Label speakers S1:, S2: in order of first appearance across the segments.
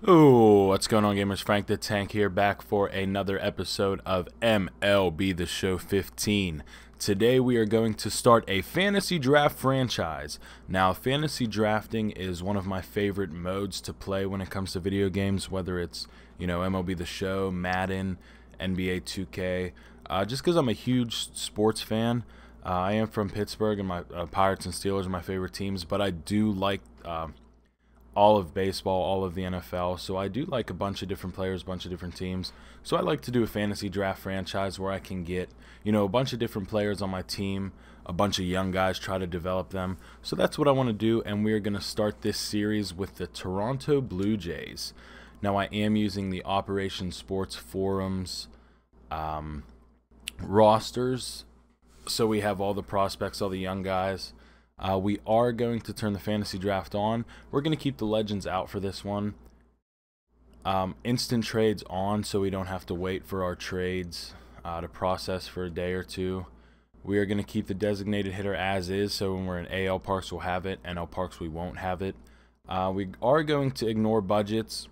S1: Oh, what's going on, gamers? Frank the Tank here, back for another episode of MLB The Show 15. Today we are going to start a fantasy draft franchise. Now, fantasy drafting is one of my favorite modes to play when it comes to video games, whether it's, MLB The Show, Madden, NBA 2K, just because I'm a huge sports fan. I am from Pittsburgh, and my Pirates and Steelers are my favorite teams, but I do like all of baseball, all of the NFL, so I do like a bunch of different players, a bunch of different teams. So I like to do a fantasy draft franchise where I can get, a bunch of different players on my team, a bunch of young guys, try to develop them. So that's what I want to do, and we're going to start this series with the Toronto Blue Jays. Now, I am using the Operation Sports Forums rosters, so we have all the prospects, all the young guys. We are going to turn the fantasy draft on. We're going to keep the legends out for this one. Instant trades on, so we don't have to wait for our trades to process for a day or two. We are going to keep the designated hitter as is, so when we're in AL Parks, we'll have it. NL Parks, we won't have it. We are going to ignore budgets.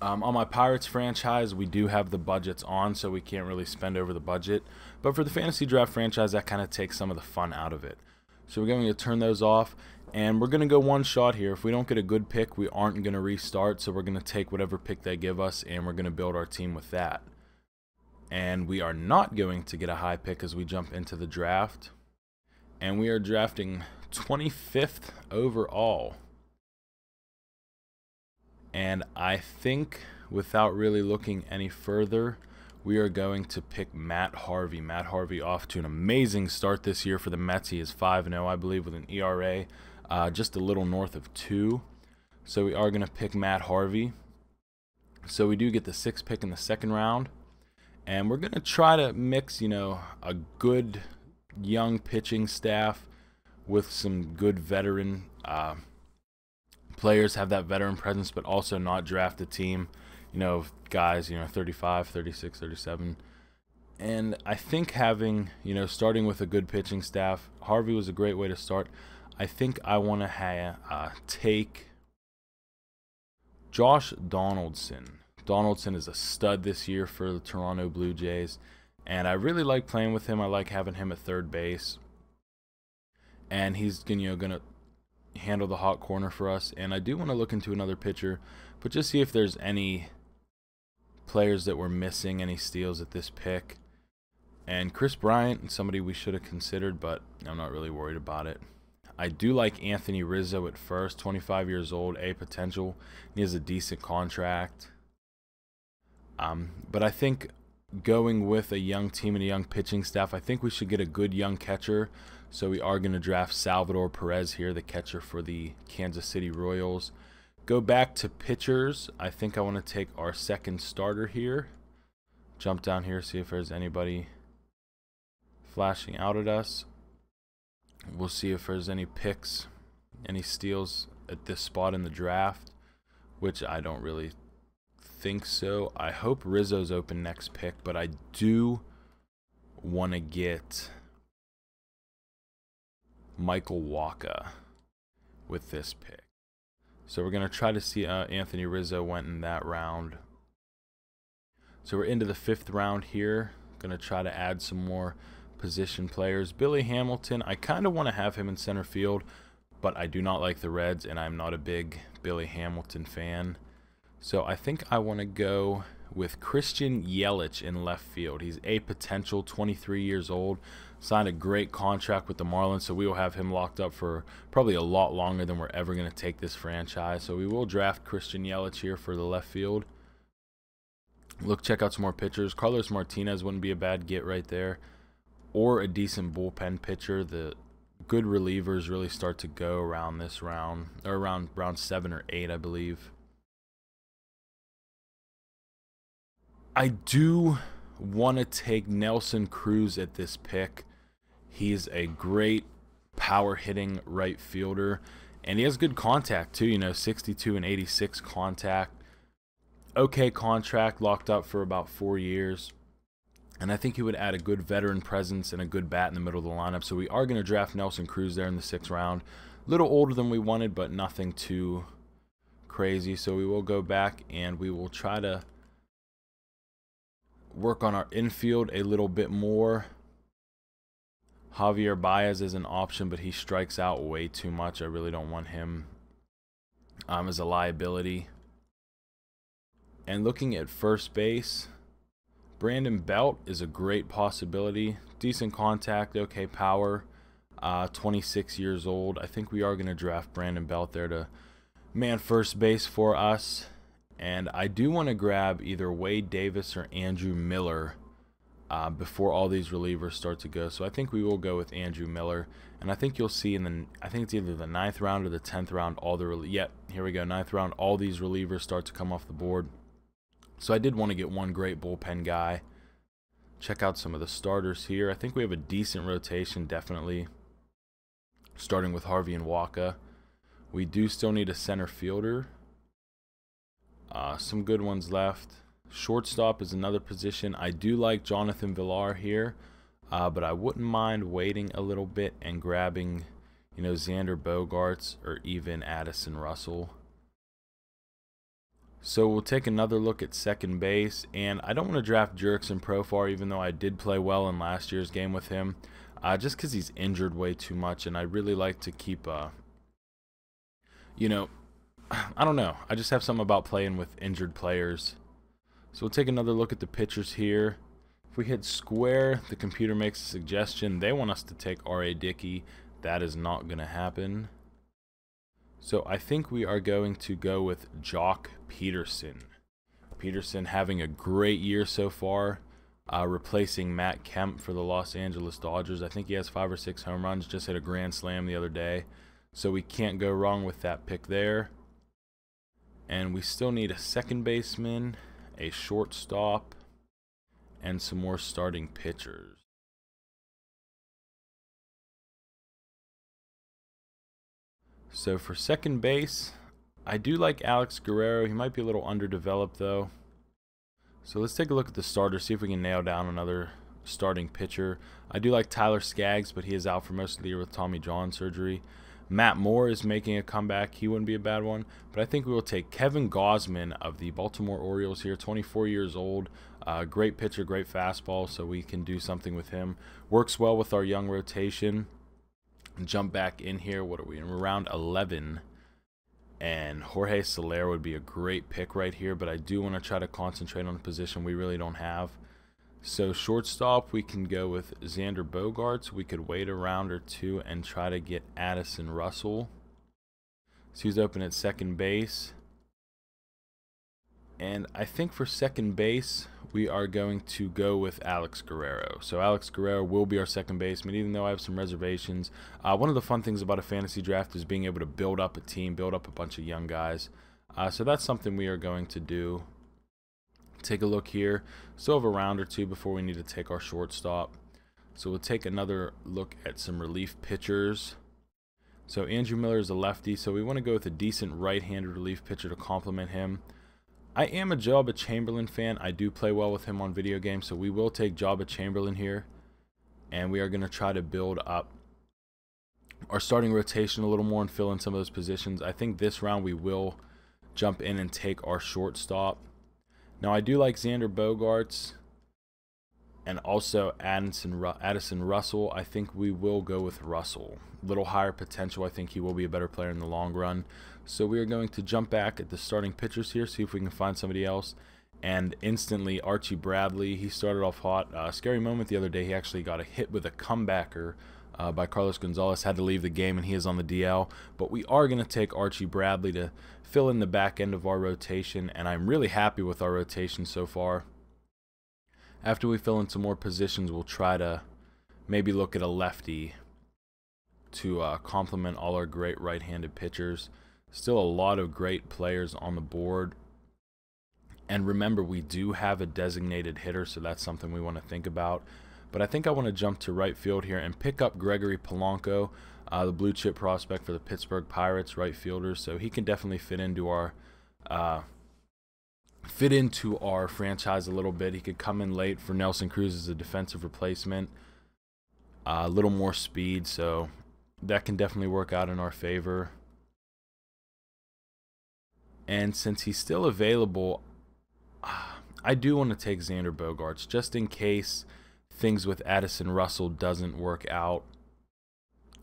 S1: On my Pirates franchise, we do have the budgets on, so we can't really spend over the budget. But for the fantasy draft franchise, that kind of takes some of the fun out of it. So we're going to turn those off, and we're going to go one shot here. If we don't get a good pick, we aren't going to restart, so we're going to take whatever pick they give us, and we're going to build our team with that. And we are not going to get a high pick as we jump into the draft. And we are drafting 25th overall. And I think, without really looking any further, we are going to pick Matt Harvey. Matt Harvey off to an amazing start this year for the Mets. He is 5-0, I believe, with an ERA just a little north of 2. So we are going to pick Matt Harvey. So we do get the 6th pick in the second round. And we're going to try to mix, a good young pitching staff with some good veteran players, have that veteran presence, but also not draft a team, guys, 35, 36, 37. And I think having, starting with a good pitching staff, Harvey was a great way to start. I think I want to take Josh Donaldson. Donaldson is a stud this year for the Toronto Blue Jays, and I really like playing with him. I like having him at third base, and he's going to handle the hot corner for us. And I do want to look into another pitcher, but just see if there's any players that we're missing, any steals at this pick. And Chris Bryant, somebody we should have considered, but I'm not really worried about it. I do like Anthony Rizzo at first, 25 years old, A potential. He has a decent contract. But I think going with a young team and a young pitching staff, I think we should get a good young catcher. So we are going to draft Salvador Perez here, the catcher for the Kansas City Royals. Go back to pitchers. I think I want to take our second starter here. Jump down here, see if there's anybody flashing out at us. We'll see if there's any picks, any steals at this spot in the draft, which I don't really think so. I hope Rizzo's open next pick, but I do want to get Michael Wacha with this pick. So we're going to try to see Anthony Rizzo went in that round. So we're into the 5th round here. Going to try to add some more position players. Billy Hamilton, I kind of want to have him in center field, but I do not like the Reds, and I'm not a big Billy Hamilton fan. So I think I want to go with Christian Yelich in left field. He's a potential, 23 years old, signed a great contract with the Marlins, so we will have him locked up for probably a lot longer than we're ever going to take this franchise. So we will draft Christian Yelich here for the left field. Check out some more pitchers. Carlos Martinez wouldn't be a bad get right there, or a decent bullpen pitcher. The good relievers really start to go around this round, or around round 7 or 8, I believe. I do want to take Nelson Cruz at this pick. He's a great power hitting right fielder, and he has good contact too, 62 and 86 contact. Okay contract, locked up for about 4 years. And I think he would add a good veteran presence and a good bat in the middle of the lineup. So we are going to draft Nelson Cruz there in the 6th round. A little older than we wanted, but nothing too crazy, so we will go back and we will try to work on our infield a little bit more. Javier Baez is an option, but he strikes out way too much. I really don't want him as a liability. And looking at first base, Brandon Belt is a great possibility. Decent contact, okay power, 26 years old. I think we are going to draft Brandon Belt there to man first base for us. And I do want to grab either Wade Davis or Andrew Miller before all these relievers start to go. So I think we will go with Andrew Miller. And I think you'll see in the, I think it's either the 9th round or the 10th round, all the, yep, here we go, 9th round, all these relievers start to come off the board. So I did want to get one great bullpen guy. Check out some of the starters here. I think we have a decent rotation, definitely. Starting with Harvey and Waka. We do still need a center fielder. Some good ones left. Shortstop is another position. I do like Jonathan Villar here, but I wouldn't mind waiting a little bit and grabbing, you know, Xander Bogaerts or even Addison Russell. So we'll take another look at second base, and I don't want to draft Jurickson Profar, even though I did play well in last year's game with him, just because he's injured way too much, and I really like to keep, you know, I don't know. I just have something about playing with injured players. So we'll take another look at the pitchers here. If we hit square, the computer makes a suggestion. They want us to take R.A. Dickey. That is not going to happen. So I think we are going to go with Jock Peterson. Peterson having a great year so far, replacing Matt Kemp for the Los Angeles Dodgers. I think he has 5 or 6 home runs, just hit a grand slam the other day. So we can't go wrong with that pick there. And we still need a second baseman, a shortstop, and some more starting pitchers. So for second base, I do like Alex Guerrero. He might be a little underdeveloped though. So let's take a look at the starters, see if we can nail down another starting pitcher. I do like Tyler Skaggs, but he is out for most of the year with Tommy John surgery. Matt Moore is making a comeback. He wouldn't be a bad one. But I think we will take Kevin Gausman of the Baltimore Orioles here, 24 years old. Great pitcher, great fastball, so we can do something with him. Works well with our young rotation. Jump back in here. What are we in? We're round 11. And Jorge Soler would be a great pick right here, but I do want to try to concentrate on a position we really don't have. So shortstop, we can go with Xander Bogaerts. We could wait a round or two and try to get Addison Russell. So he's open at second base. And I think for second base, we are going to go with Alex Guerrero. So Alex Guerrero will be our second baseman, even though I have some reservations. One of the fun things about a fantasy draft is being able to build up a team, build up a bunch of young guys. So that's something we are going to do. Take a look here. Still have a round or two before we need to take our shortstop. So we'll take another look at some relief pitchers. So Andrew Miller is a lefty, so we want to go with a decent right-handed relief pitcher to complement him. I am a Jabba Chamberlain fan. I do play well with him on video games, so we will take Jabba Chamberlain here. And we are going to try to build up our starting rotation a little more and fill in some of those positions. I think this round we will jump in and take our shortstop. Now I do like Xander Bogaerts and also Addison Russell. I think we will go with Russell. A little higher potential. I think he will be a better player in the long run. So we are going to jump back at the starting pitchers here, see if we can find somebody else. And instantly Archie Bradley, he started off hot. Scary moment the other day. He actually got a hit with a comebacker by Carlos Gonzalez. Had to leave the game and he is on the DL. But we are going to take Archie Bradley to fill in the back end of our rotation. And I'm really happy with our rotation so far. After we fill in some more positions, we'll try to maybe look at a lefty to complement all our great right-handed pitchers. Still a lot of great players on the board. And remember, we do have a designated hitter, so that's something we want to think about. But I think I want to jump to right field here and pick up Gregory Polanco, the blue chip prospect for the Pittsburgh Pirates, right fielder. So he can definitely fit into our franchise a little bit. He could come in late for Nelson Cruz as a defensive replacement. A little more speed, so that can definitely work out in our favor. And since he's still available, I do want to take Xander Bogaerts just in case things with Addison Russell doesn't work out.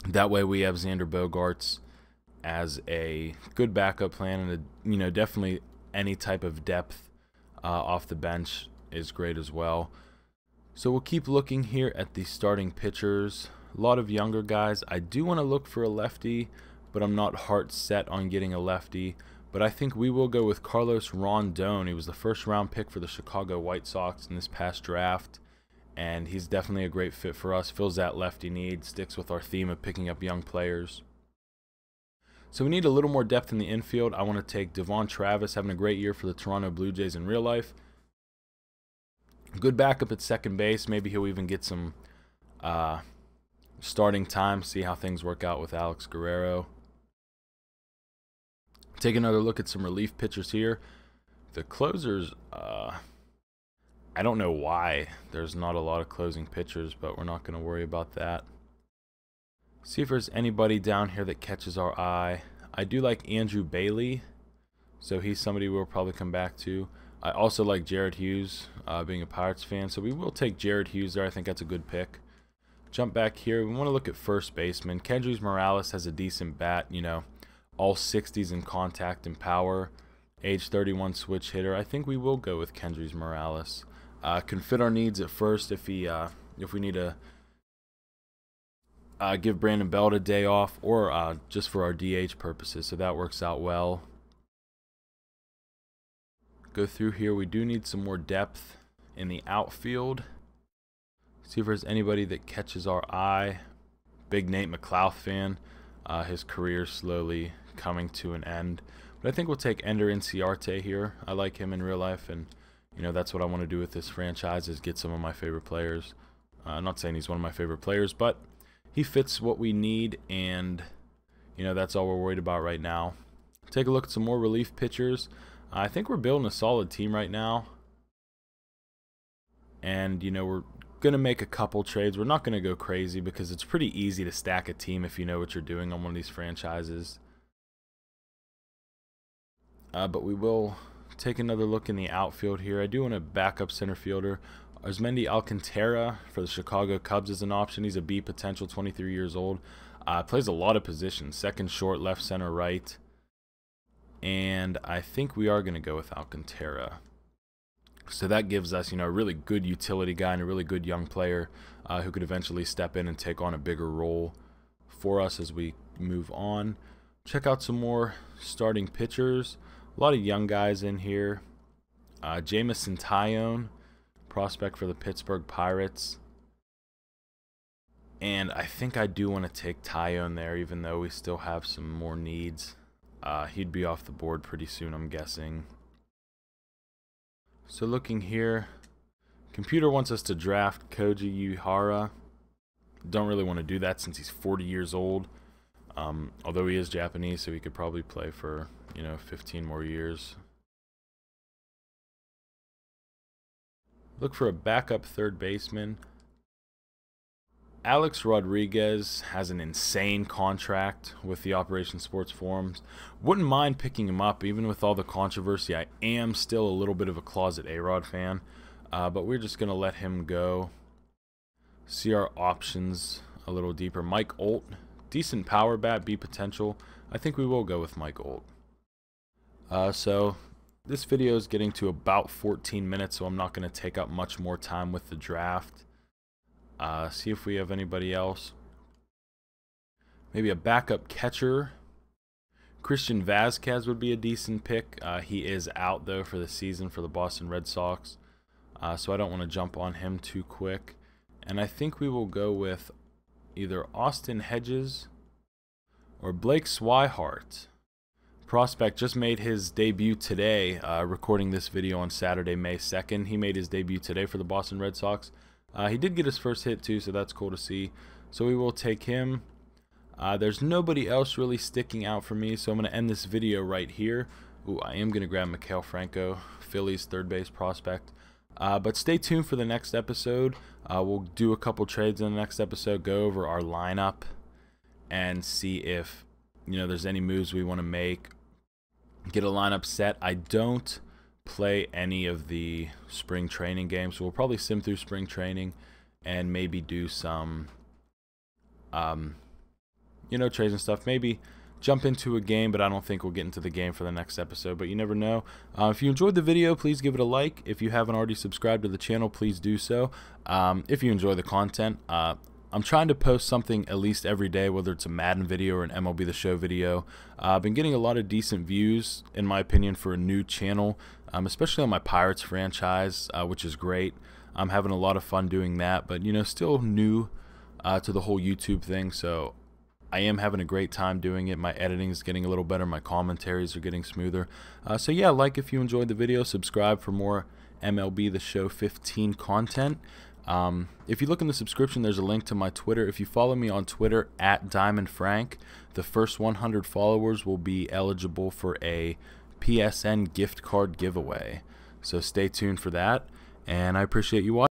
S1: That way we have Xander Bogaerts as a good backup plan, and definitely any type of depth off the bench is great as well. So we'll keep looking here at the starting pitchers. A lot of younger guys. I do want to look for a lefty, but I'm not heart set on getting a lefty. But I think we will go with Carlos Rondon. He was the first round pick for the Chicago White Sox in this past draft, and he's definitely a great fit for us. Fills that lefty need, sticks with our theme of picking up young players. So we need a little more depth in the infield. I want to take Devon Travis, having a great year for the Toronto Blue Jays in real life. Good backup at second base. Maybe he'll even get some starting time, see how things work out with Alex Guerrero. Take another look at some relief pitchers here. The closers, I don't know why there's not a lot of closing pitchers, but we're not going to worry about that. See if there's anybody down here that catches our eye. I do like Andrew Bailey, so he's somebody we'll probably come back to. I also like Jared Hughes, being a Pirates fan, so we will take Jared Hughes there. I think that's a good pick. Jump back here. We want to look at first baseman. Kendrys Morales has a decent bat, all 60s in contact and power. Age 31 switch hitter. I think we will go with Kendrys Morales. Can fit our needs at first if we need to give Brandon Belt a day off, or just for our DH purposes, so that works out well. Go through here. We do need some more depth in the outfield. See if there's anybody that catches our eye. Big Nate McLouth fan. His career slowly coming to an end, but I think we'll take Ender Inciarte here. I like him in real life, and that's what I want to do with this franchise, is get some of my favorite players. I'm not saying he's one of my favorite players, but he fits what we need, and that's all we're worried about right now. Take a look at some more relief pitchers. I think we're building a solid team right now, and we're gonna make a couple trades. We're not gonna go crazy because it's pretty easy to stack a team if you know what you're doing on one of these franchises. But we will take another look in the outfield here. I do want a backup center fielder. Arsmendi Alcantara for the Chicago Cubs is an option. He's a B potential, 23 years old. Plays a lot of positions, second, short, left, center, right. And I think we are going to go with Alcantara. So that gives us, a really good utility guy and a really good young player who could eventually step in and take on a bigger role for us as we move on. Check out some more starting pitchers. A lot of young guys in here. Jamison Tyone, prospect for the Pittsburgh Pirates. And I think I do want to take Tyone there, even though we still have some more needs. He'd be off the board pretty soon, I'm guessing. So looking here, computer wants us to draft Koji Uehara. Don't really want to do that since he's 40 years old. Although he is Japanese, so he could probably play for 15 more years. Look for a backup third baseman. Alex Rodriguez has an insane contract with the Operation Sports Forums. Wouldn't mind picking him up, even with all the controversy. I am still a little bit of a closet A-Rod fan, but we're just going to let him go. See our options a little deeper. Mike Olt, decent power bat, B potential. I think we will go with Mike Olt. So this video is getting to about 14 minutes, so I'm not going to take up much more time with the draft. See if we have anybody else. Maybe a backup catcher. Christian Vazquez would be a decent pick. He is out, though, for the season for the Boston Red Sox. So I don't want to jump on him too quick. And I think we will go with either Austin Hedges or Blake Swihart. Prospect just made his debut today, recording this video on Saturday, May 2nd. He made his debut today for the Boston Red Sox. He did get his first hit too, so that's cool to see. So we will take him. There's nobody else really sticking out for me, so I'm going to end this video right here. Ooh, I am going to grab Maikel Franco, Phillies third base prospect. But stay tuned for the next episode. We'll do a couple trades in the next episode, go over our lineup, and see if there's any moves we want to make. get a lineup set. I don't play any of the spring training games, so we'll probably sim through spring training and maybe do some you know, trades and stuff. Maybe jump into a game, but I don't think we'll get into the game for the next episode, but you never know. If you enjoyed the video, please give it a like. If you haven't already subscribed to the channel, please do so. If you enjoy the content, I'm trying to post something at least every day, whether it's a Madden video or an MLB The Show video. I've been getting a lot of decent views, in my opinion, for a new channel, especially on my Pirates franchise, which is great. I'm having a lot of fun doing that, but, you know, still new to the whole YouTube thing, so I am having a great time doing it. My editing is getting a little better. My commentaries are getting smoother. So yeah, like if you enjoyed the video, subscribe for more MLB The Show 15 content. If you look in the subscription, there's a link to my Twitter. If you follow me on Twitter at DiamondFrank, the first 100 followers will be eligible for a PSN gift card giveaway. So stay tuned for that, and I appreciate you watching.